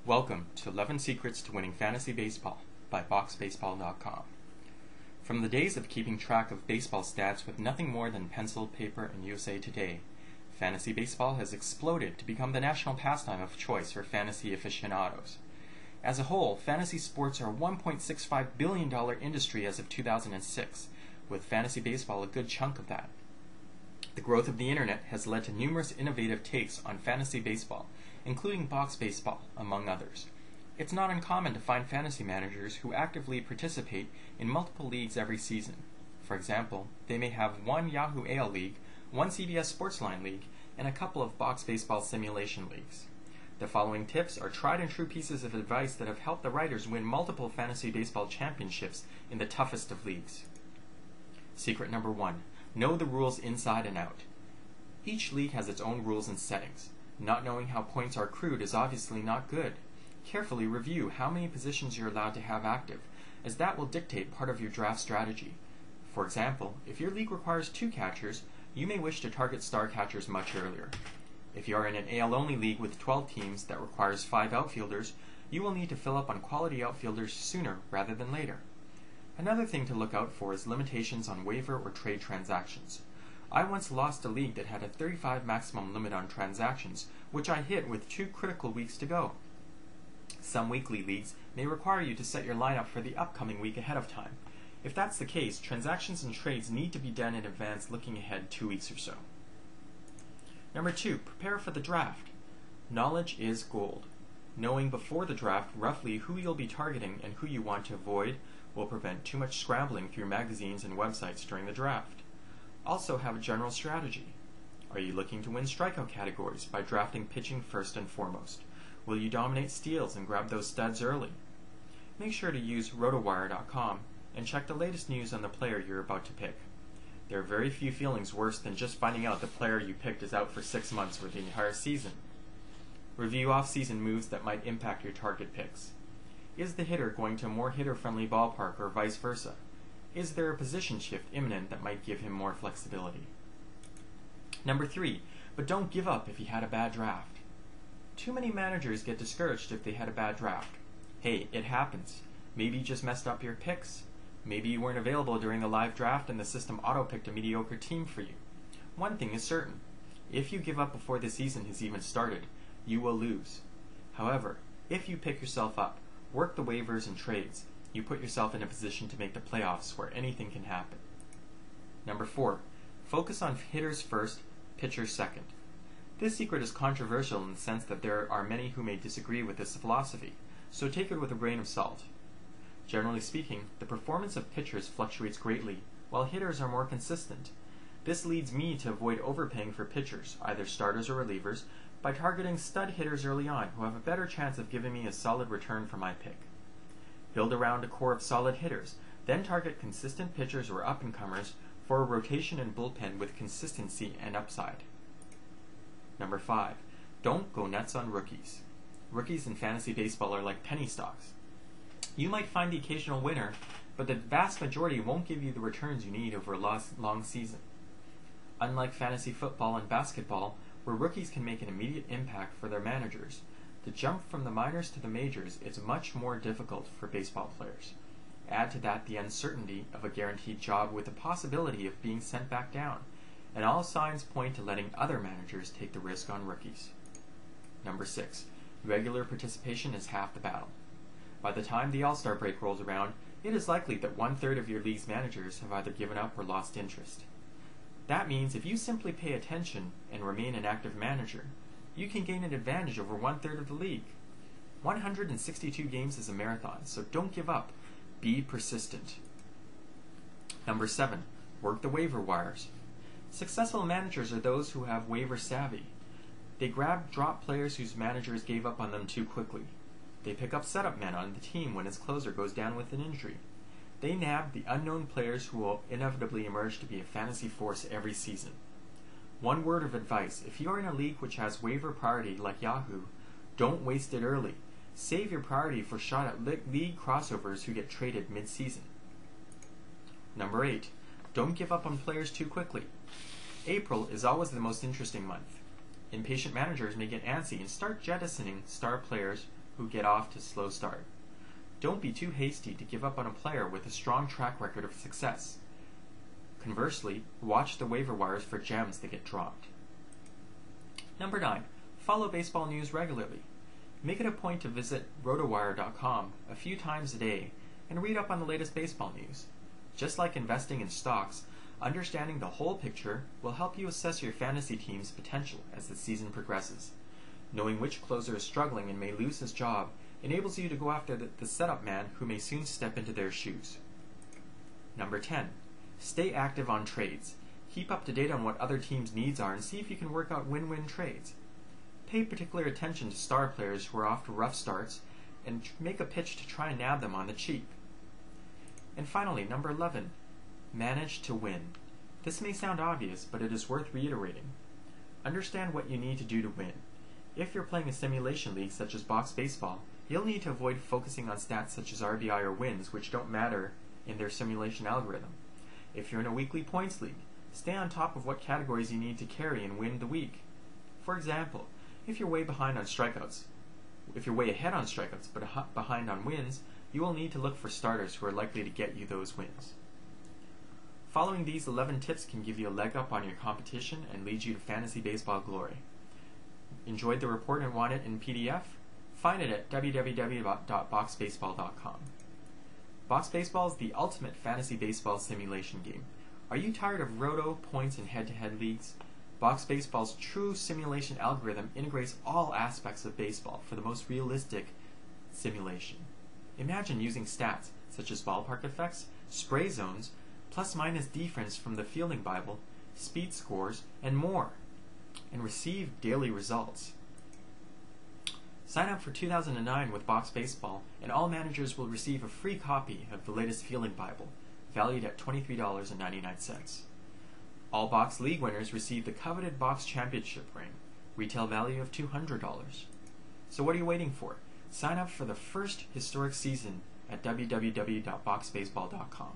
Welcome to 11 Secrets to Winning Fantasy Baseball by BoxBaseball.com. From the days of keeping track of baseball stats with nothing more than pencil, paper, and USA Today, fantasy baseball has exploded to become the national pastime of choice for fantasy aficionados. As a whole, fantasy sports are a $1.65 billion industry as of 2006, with fantasy baseball a good chunk of that. The growth of the internet has led to numerous innovative takes on fantasy baseball, including box baseball, among others. It's not uncommon to find fantasy managers who actively participate in multiple leagues every season. For example, they may have one Yahoo AL League, one CBS Sportsline League, and a couple of box baseball simulation leagues. The following tips are tried and true pieces of advice that have helped the writers win multiple fantasy baseball championships in the toughest of leagues. Secret number 1. Know the rules inside and out. Each league has its own rules and settings. Not knowing how points are accrued is obviously not good. Carefully review how many positions you're allowed to have active, as that will dictate part of your draft strategy. For example, if your league requires 2 catchers, you may wish to target star catchers much earlier. If you are in an AL-only league with 12 teams that requires 5 outfielders, you will need to fill up on quality outfielders sooner rather than later. Another thing to look out for is limitations on waiver or trade transactions. I once lost a league that had a 35 maximum limit on transactions, which I hit with 2 critical weeks to go. Some weekly leagues may require you to set your lineup for the upcoming week ahead of time. If that's the case, transactions and trades need to be done in advance, looking ahead 2 weeks or so. Number 2, prepare for the draft. Knowledge is gold. Knowing before the draft roughly who you'll be targeting and who you want to avoid will prevent too much scrambling through magazines and websites during the draft. Also have a general strategy. Are you looking to win strikeout categories by drafting pitching first and foremost? Will you dominate steals and grab those studs early? Make sure to use rotowire.com and check the latest news on the player you're about to pick. There are very few feelings worse than just finding out the player you picked is out for 6 months or the entire season. Review off-season moves that might impact your target picks. Is the hitter going to a more hitter-friendly ballpark or vice versa? Is there a position shift imminent that might give him more flexibility? Number 3, but don't give up if you had a bad draft. Too many managers get discouraged if they had a bad draft. Hey, it happens. Maybe you just messed up your picks. Maybe you weren't available during the live draft and the system auto-picked a mediocre team for you. One thing is certain. If you give up before the season has even started, you will lose. However, if you pick yourself up, work the waivers and trades, you put yourself in a position to make the playoffs where anything can happen. Number 4, focus on hitters first, pitchers second. This secret is controversial in the sense that there are many who may disagree with this philosophy, so take it with a grain of salt. Generally speaking, the performance of pitchers fluctuates greatly, while hitters are more consistent. This leads me to avoid overpaying for pitchers, either starters or relievers, by targeting stud hitters early on who have a better chance of giving me a solid return for my pick. Build around a core of solid hitters, then target consistent pitchers or up-and-comers for a rotation and bullpen with consistency and upside. Number 5, don't go nuts on rookies. Rookies in fantasy baseball are like penny stocks. You might find the occasional winner, but the vast majority won't give you the returns you need over a long season. Unlike fantasy football and basketball, where rookies can make an immediate impact for their managers, the jump from the minors to the majors is much more difficult for baseball players. Add to that the uncertainty of a guaranteed job with the possibility of being sent back down, and all signs point to letting other managers take the risk on rookies. Number 6, regular participation is half the battle. By the time the All-Star break rolls around, it is likely that 1/3 of your league's managers have either given up or lost interest. That means if you simply pay attention and remain an active manager, you can gain an advantage over 1/3 of the league. 162 games is a marathon, so don't give up. Be persistent. Number 7, work the waiver wires. Successful managers are those who have waiver savvy. They drop players whose managers gave up on them too quickly. They pick up setup men on the team when his closer goes down with an injury. They nab the unknown players who will inevitably emerge to be a fantasy force every season. One word of advice: if you are in a league which has waiver priority like Yahoo, don't waste it early. Save your priority for shot at league crossovers who get traded mid-season. Number 8, don't give up on players too quickly. April is always the most interesting month. Impatient managers may get antsy and start jettisoning star players who get off to a slow start. Don't be too hasty to give up on a player with a strong track record of success. Conversely, watch the waiver wires for gems that get dropped. Number 9. Follow baseball news regularly. Make it a point to visit rotowire.com a few times a day and read up on the latest baseball news. Just like investing in stocks, understanding the whole picture will help you assess your fantasy team's potential as the season progresses. Knowing which closer is struggling and may lose his job enables you to go after the setup man who may soon step into their shoes. Number 10. Stay active on trades. Keep up to date on what other teams' needs are and see if you can work out win-win trades. Pay particular attention to star players who are off to rough starts and make a pitch to try and nab them on the cheap. And finally, number 11. Manage to win. This may sound obvious, but it is worth reiterating. Understand what you need to do to win. If you're playing a simulation league such as box baseball, you'll need to avoid focusing on stats such as RBI or wins, which don't matter in their simulation algorithm. If you're in a weekly points league, stay on top of what categories you need to carry and win the week. For example, if you're way ahead on strikeouts but behind on wins, you will need to look for starters who are likely to get you those wins. Following these 11 tips can give you a leg up on your competition and lead you to fantasy baseball glory. Enjoyed the report and want it in PDF? Find it at www.boxbaseball.com. Box Baseball is the ultimate fantasy baseball simulation game. Are you tired of roto, points, and head-to-head leagues? Box Baseball's true simulation algorithm integrates all aspects of baseball for the most realistic simulation. Imagine using stats such as ballpark effects, spray zones, plus-minus defense from the Fielding Bible, speed scores, and more, and receive daily results. Sign up for 2009 with Box Baseball, and all managers will receive a free copy of the latest Fielding Bible, valued at $23.99. All Box League winners receive the coveted Box Championship ring, retail value of $200. So what are you waiting for? Sign up for the first historic season at www.boxbaseball.com.